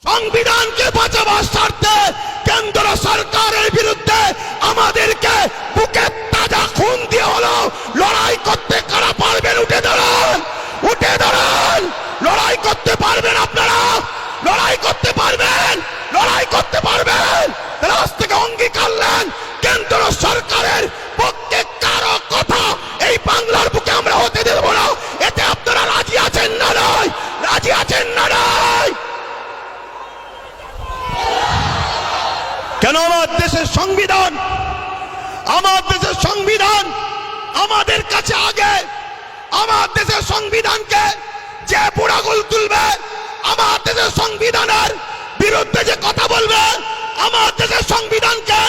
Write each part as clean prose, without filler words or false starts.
সংবিধানকে বাঁচাবার স্বার্থে কেন্দ্র সরকারের বিরুদ্ধে আমাদেরকে বুকে তাজা খুন দিয়ে হলো লড়াই করতে কারা পারবেন? উঠে দাঁড়ান, উঠে দাঁড়ান। লড়াই করতে পারবেন আপনারা? লড়াই করতে পারবেন? লড়াই করতে পারবেন? তাহলে আজ থেকে অঙ্গীকার নেন, কেন্দ্র সরকারের পক্ষে কারো কথা এই বাংলার বুকে আমরা হতে দেব না। এতে আপনারা রাজি আছেন না নয়? রাজি আছেন না নয়? কেন আমার দেশের সংবিধান, আমার দেশের সংবিধান আমাদের কাছে আগে। আমার দেশের সংবিধানকে যে বুড়াগুল তুলবে, আমার দেশের সংবিধানের বিরুদ্ধে যে কথা বলবে, আমার দেশের সংবিধানকে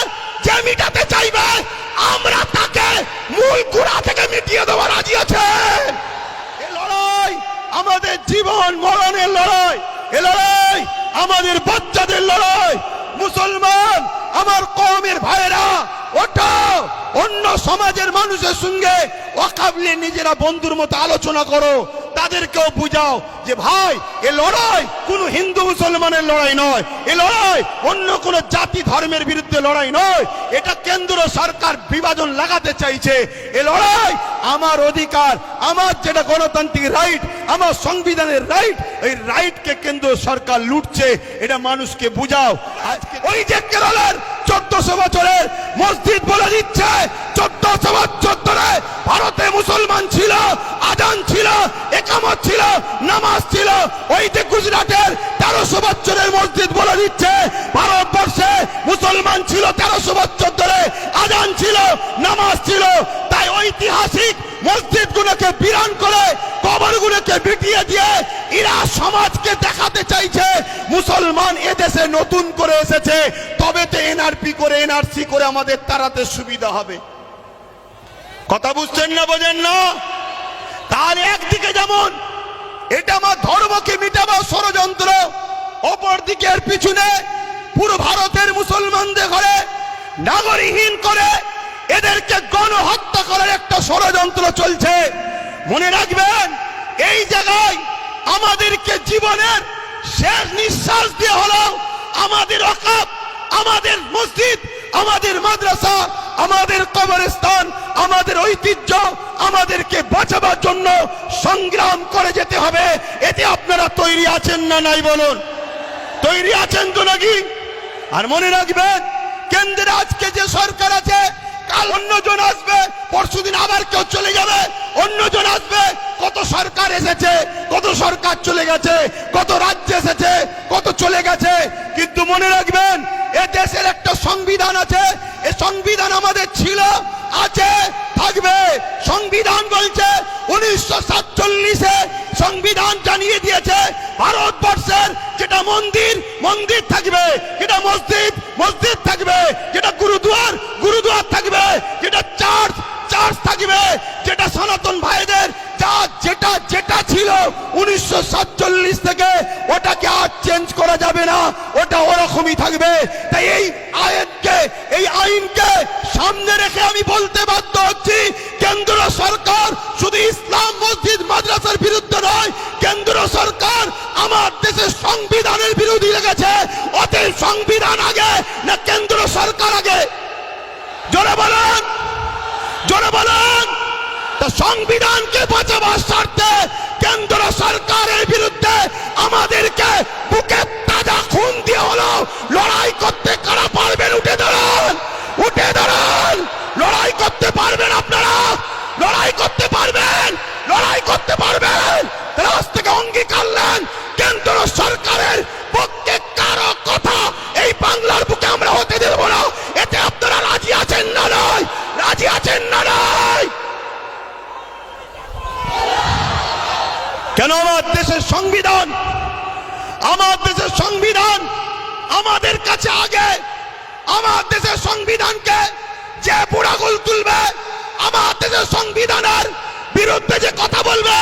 যে মিটাতে চাইবে, আমরা তাকে মূল গোড়া থেকে মিটিয়ে দেওয়া রাজি আছে। এ লড়াই আমাদের জীবন মরণের লড়াই, এ লড়াই আমাদের বাচ্চাদের লড়াই। মুসলমান আমার কওমের ভাইরা, ওটা অন্য সমাজের মানুষের সঙ্গে ওয়াকাবলে নিজেরা বন্ধুর মতো আলোচনা করো, তাদেরকেও বুঝাও যে ভাই এ লড়াই কোন হিন্দু মুসলমানের লড়াই নয়, এ লড়াই অন্য কোন জাতি ধর্মের বিরুদ্ধে লড়াই নয়। এটা কেন্দ্র সরকার বিভাজন লাগাতে চাইছে। এ লড়াই আমার অধিকার, আমার যেটা গণতান্ত্রিক রাইট, আমার সংবিধানের রাইট, এই রাইটকে কেন্দ্র সরকার লুটছে, এটা মানুষকে বুঝাও। আজকে ওই যে কেরলের 1400 বছরের মসজিদ বলে দিচ্ছে 1400 বছর ধরে ভারতে মুসলমান ছিল, আজান ছিল, একামত ছিল, নামাজ ছিল। ওই যে গুজরাটের 1300 বছরের মসজিদ বলে দিচ্ছে ভারতবর্ষে মুসলমান ছিল 1300 বছর ধরে, আজান ছিল, নামাজ ছিল। তাই ঐতিহাসিক মসজিদগুলোকে বিরান করে কবরগুলোকে মিটিয়ে দিয়ে এরা সমাজকে দেখাতে চাইছে মুসলমান এদেশে নতুন করে এসেছে, তবে তো এনআরপি করে এনআরসি করে আমাদের তাড়াতে সুবিধা হবে। কথা বুঝছেন না, বোঝেন না? তার একদিকে যেমন এটা আমার ধর্মকে মিটাবার ষড়যন্ত্র, অপর দিকে এর পিছনে পুরো ভারতের মুসলমানদের ঘরে নাগরিকহীন করে এদেরকে গণহত্যা করার একটা ষড়যন্ত্র চলছে। মনে রাখবেন, এই জায়গায় আমাদেরকে জীবনের শেষ নিঃশ্বাস দিয়ে হলো আমাদের ওয়াকফ, আমাদের মসজিদ, আমাদের মাদ্রাসা, আমাদের কবরস্থান, আমাদের ঐতিহ্য আমাদেরকে বাঁচাবার জন্য সংগ্রাম করে যেতে হবে। এতে আপনারা তৈরি আছেন না নাই বলুন? তৈরি আছেন তো নাকি? আর মনে রাখবেন, কেন্দ্রে আজকে যে সরকার আছে, কাল অন্যজন আসবে, পরশুদিন আবার কেউ চলে যাবে, অন্যজন আসবে। কত সরকার এসেছে, কত সরকার চলে গেছে, কত রাজ্য এসেছে, কত চলে গেছে। কিন্তু মনে রাখবেন, এ দেশের একটা সংবিধান আছে, এ সংবিধান আমাদের ছিল, আছে, থাকবে। সংবিধান বলছে 1947-এ সংবিধান জানিয়ে দিয়েছে ভারতবর্ষের যেটা মন্দির, মন্দির থাকবে, যেটা মসজিদ, মসজিদ থাকবে, যেটা গুরুদুয়ার, গুরুদুয়ার থাকবে, যেটা চার্চ, চার্চ থাকবে, যেটা সনাতন ভাইদের যা যেটা যেটা ছিল 1947 থেকে ওটাকে আর চেঞ্জ করা যাবে না, ওটা ওরকমই থাকবে। তাই এই আইনকে, এই আইনকে সামনে রেখে আমি বলতে বাধ্য হচ্ছি, কেন্দ্র সরকার শুধু ইসলাম মসজিদ মাদ্রাসার বিরুদ্ধে নয়, কেন্দ্র সরকার আমার দেশের সংবিধানের বিরোধী লেগেছে। অতএব সংবিধান আগে না কেন্দ্র সরকার আগে? জোরে বলেন, জোরে বলেন। তা সংবিধানকে বাঁচাবার স্বার্থে কেন্দ্র সরকারের বিরুদ্ধে আমাদেরকে বুকে তাজা খুন দিয়ে হলো লড়াই করতে কারা পারবেন? উঠে দাঁড়ান, উঠে দাঁড়ান। লড়াই করতে পারবেন আপনারা? লড়াই করতে পারবেন? লড়াই করতে পারবেন? তাহলে আজ থেকে অঙ্গীকার নেন, কেন্দ্র সরকারের পক্ষে কারো কথা এই বাংলার বুকে আমরা হতে দেব না। এতে আপনারা রাজি আছেন না নয়? রাজি আছেন না নয়? কেন আমার দেশের সংবিধান, আমার দেশের সংবিধান আমাদের কাছে আগে। আমার দেশের সংবিধানকে যে বুড়াগুল তুলবে, আমার দেশের সংবিধানের বিরুদ্ধে যে কথা বলবে,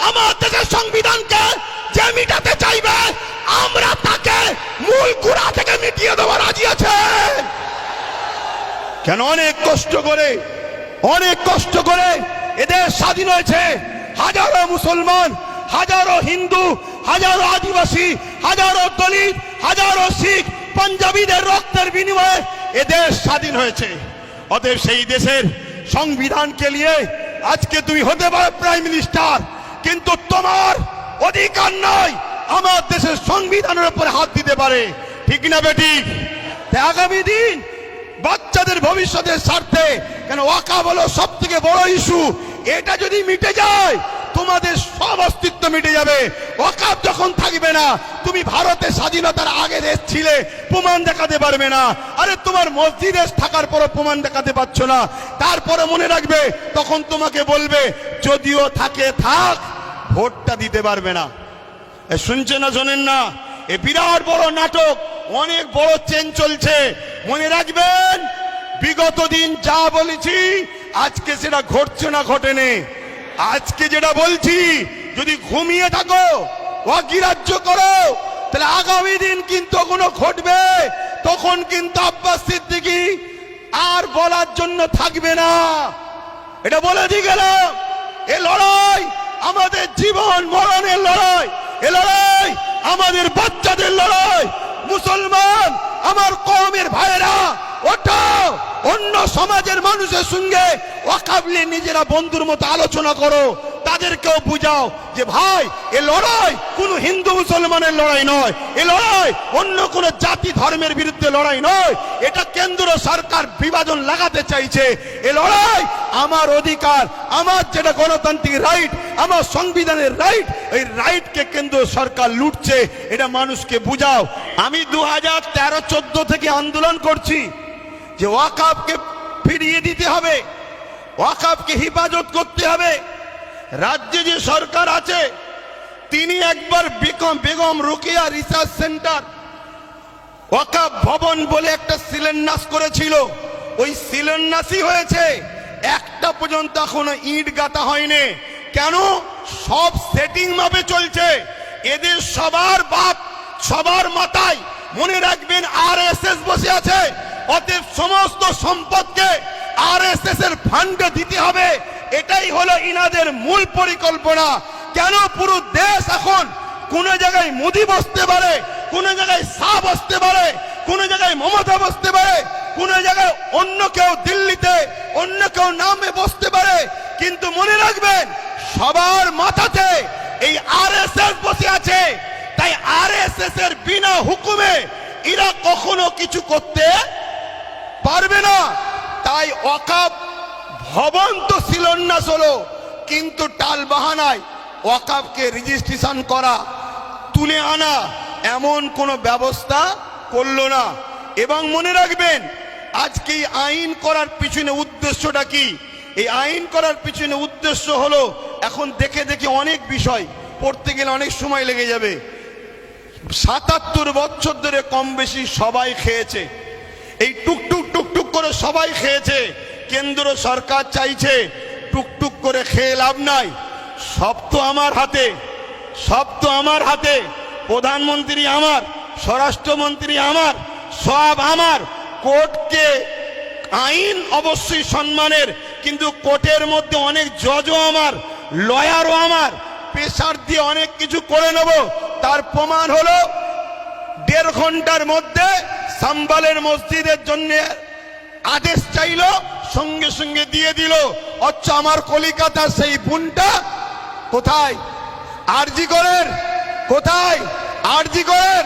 আমার দেশের সংবিধানকে যে মিটাতে চাইবে, আমরা তাকে মূল গোড়া থেকে মিটিয়ে দেওয়া রাজি আছে। কেন অনেক কষ্ট করে, অনেক কষ্ট করে এদের স্বাধীন হয়েছে। হাজারো মুসলমান, হাজারো হিন্দু, হাজারো আদিবাসী, হাজারো দলিত, হাজারো শিখ পাঞ্জাবিদের রক্তের বিনিময়ে এ দেশ স্বাধীন হয়েছে। অতএব সেই দেশের সংবিধানকে নিয়ে আজকে তুমি হতে পারো প্রাইম মিনিস্টার, কিন্তু তোমার অধিকার নয় আমার দেশের সংবিধানের উপরে হাত দিতে পারে। ঠিক না বেঠিক? তাই আগামী দিন বাচ্চাদের ভবিষ্যতের স্বার্থে, কেন ওয়াকফ হলো সব থেকে বড় ইস্যু, এটা যদি মিটে যায় তোমাদের সব অস্তিত্ব মিটে যাবে। ওয়াকফ যখন থাকবে না, তুমি ভারতের স্বাধীনতার আগে দেশ ছিলে, প্রমাণ দেখাতে পারবে না। আরে তোমার মসজিদে থাকার পরও প্রমাণ দেখাতে পারছো না, তারপরে মনে রাখবে তখন তোমাকে বলবে যদিও থাকে থাক, ভোটটা দিতে পারবে না। শুনছে না শোনেন না? এ বিরাট বড় নাটক, অনেক বড় চেন চলছে। মনে রাখবেন বিগত দিন যা বলেছি আজকে সেটা ঘটছে না ঘটেনি। আজকে যেটা বলছি যদি ঘুমিয়ে থাকো, অগ্রাহ্য করো, তাহলে আগামী দিন কিন্তু কোনো ঘটবে, তখন কিন্তু আব্বাস সিদ্দিকী আর বলার জন্য থাকবে না। এটা বলে দিয়ে গেলাম। এ লড়াই আমাদের জীবন মরণের লড়াই, এ লড়াই আমাদের বাচ্চাদের লড়াই। মুসলমান আমার কওমের ভাইরা, ওঠো, অন্য সমাজের মানুষের সঙ্গে ওয়াকফ নিয়ে নিজেরা বন্ধুর মতো আলোচনা করো, তাদেরকেও বুঝাও যে ভাই এ লড়াই কোনো হিন্দু মুসলমানের লড়াই নয়, এ লড়াই অন্য কোনো জাতি ধর্মের বিরুদ্ধে লড়াই নয়। এটা কেন্দ্র সরকার বিভাজন লাগাতে চাইছে। এ লড়াই আমার অধিকার, আমার যেটা গণতান্ত্রিক রাইট, আমার সংবিধানের রাইট, এই রাইটকে কেন্দ্র সরকার লুটছে, এটা মানুষকে বুঝাও। আমি 2013-14 থেকে আন্দোলন করছি যে ওয়াকফকে ফিরিয়ে দিতে হবে, ওয়াকফকে হেফাজত করতে হবে। রাজ্যে যে সরকার আছে তিনি একবার বেগম রোকেয়া রিসার্চ সেন্টার ওয়াকফ ভবন বলে একটা শিলান্যাস করেছিল, ওই শিলান্যাসই হয়েছে, একটা পর্যন্ত এখনো ইট গাঁথা হয়নি। কেন? সব সেটিং মাপে চলছে। এদের সবার বাপ, সবার মাথায় মনে রাখবেন আরএসএস বসে আছে। অতএব সমস্ত সম্পদকে আরএসএস এর ফান্ডে দিতে হবে, এটাই হলো ইনাদের মূল পরিকল্পনা। কেন? পুরো দেশ এখন কোন জায়গায় মোদি বসতে পারে, কোন জায়গায় শাহ বসতে পারে, কোন জায়গায় মমতা বসতে পারে, কোন জায়গায় অন্য কেউ দিল্লিতে অন্য কেউ নামে বসতে পারে, কিন্তু মনে রাখবেন সবার মাথাতে এই আরএসএস বসে আছে। তাই আরএসএস এর বিনা হুকুমে এরা কখনো কিছু করতে পারবে না। তাই ওয়াকফ ভবন তো শিলান্যাস হলো, কিন্তু টাল বাহানায় ওয়াকফকে রেজিস্ট্রেশন করা, তুলে আনা এমন কোনো ব্যবস্থা করলো না। এবং মনে রাখবেন আজকে এই আইন করার পিছনে উদ্দেশ্যটা কি? এই আইন করার পিছনে উদ্দেশ্য হলো, এখন দেখে দেখে অনেক বিষয় পড়তে গেলে অনেক সময় লেগে যাবে। 77 বছর ধরে কম বেশি সবাই খেয়েছে, এই টুকটুক টুকটুক করে সবাই খেয়েছে। কেন্দ্র সরকার চাইছে টুকটুক করে খেয়ে লাভ নাই, সব তো আমার হাতে, সব তো আমার হাতে। প্রধানমন্ত্রী আমার, স্বরাষ্ট্রমন্ত্রী আমার, সব আমার। কোর্টকে আইন অবশ্যই সম্মানের, কিন্তু কোর্টের মধ্যে অনেক জজও আমার, লয়ারও আমার। প্রেসার দিয়ে অনেক কিছু করে নেব। তার প্রমাণ হলো 1.5 ঘন্টার মধ্যে সাম্বালের মসজিদের জন্য আদেশ চাইলো, সঙ্গে সঙ্গে দিয়ে দিল। অথচ আমার কলিকাতার সেই বোনটা কোথায়? আরজি করেন কোথায়? আরজি করেন।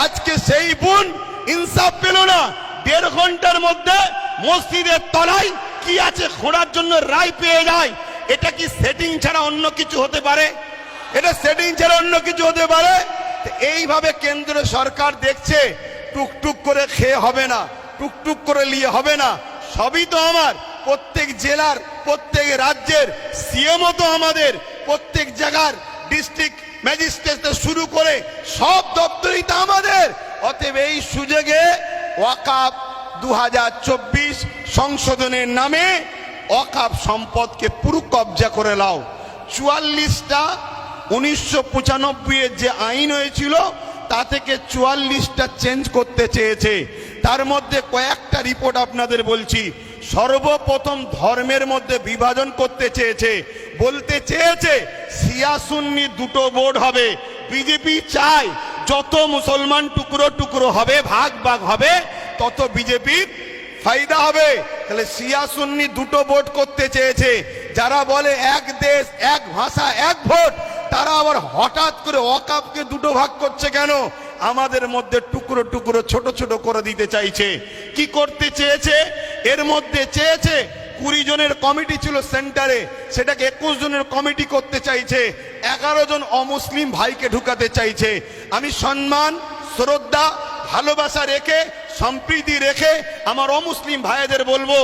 আজকে সেই বোন ইনসাফ পেল না। 1.5 ঘন্টার মধ্যে মসজিদের তলায় কি আছে খোঁড়ার জন্য রায় পেয়ে যায়। এটা কি সেটিং ছাড়া অন্য কিছু হতে পারে? এটা সেটিং ছাড়া অন্য কিছু হতে পারে? এইভাবে কেন্দ্র সরকার দেখছে টুকটুক করে খেয়ে হবে না, টুকটুক করে নিয়ে হবে না। সবই তো আমার, প্রত্যেক জেলার প্রত্যেক রাজ্যের সিএমও তো আমাদের, প্রত্যেক জায়গার ডিস্ট্রিক্ট ম্যাজিস্ট্রেট শুরু করে সব দপ্তরই তো আমাদের। অতএব এই সুযোগে ওয়াকফ 2024 সংশোধনের নামে ওয়াকফ সম্পদকে পুরো কবজা করে নাও। 44টা 1995 যে আইন হয়েছিল তা থেকে 44টা চেঞ্জ করতে চেয়েছে। তার মধ্যে কয়েকটা রিপোর্ট আপনাদের বলছি। সর্বপ্রথম ধর্মের মধ্যে বিভাজন করতে চেয়েছে, বলতে চেয়েছে শিয়া সুন্নি দুটো বোর্ড হবে। বিজেপি চায় যত মুসলমান টুকরো টুকরো হবে, ভাগ ভাগ হবে, তত বিজেপির ফায়দা হবে। তাহলে শিয়া সুন্নি দুটো ভোট করতে চেয়েছে। যারা বলে এক দেশ এক ভাষা এক ভোট, তারা আবার হঠাৎ করে ওয়াকফকে দুটো ভাগ করছে কেন? আমাদের মধ্যে টুকরো টুকরো ছোট ছোট করে দিতে চাইছে। কি করতে চেয়েছে? এর মধ্যে চেয়েছে 20 জনের কমিটি ছিল সেন্টারে, সেটাকে 21 জনের কমিটি করতে চাইছে। 11 জন অমুসলিম ভাইকে ঢুকাতে চাইছে। আমি সম্মান, শ্রদ্ধা, ভালোবাসা রেখে, সম্প্রীতি রেখে আমার অমুসলিম ভাইদের বলবো,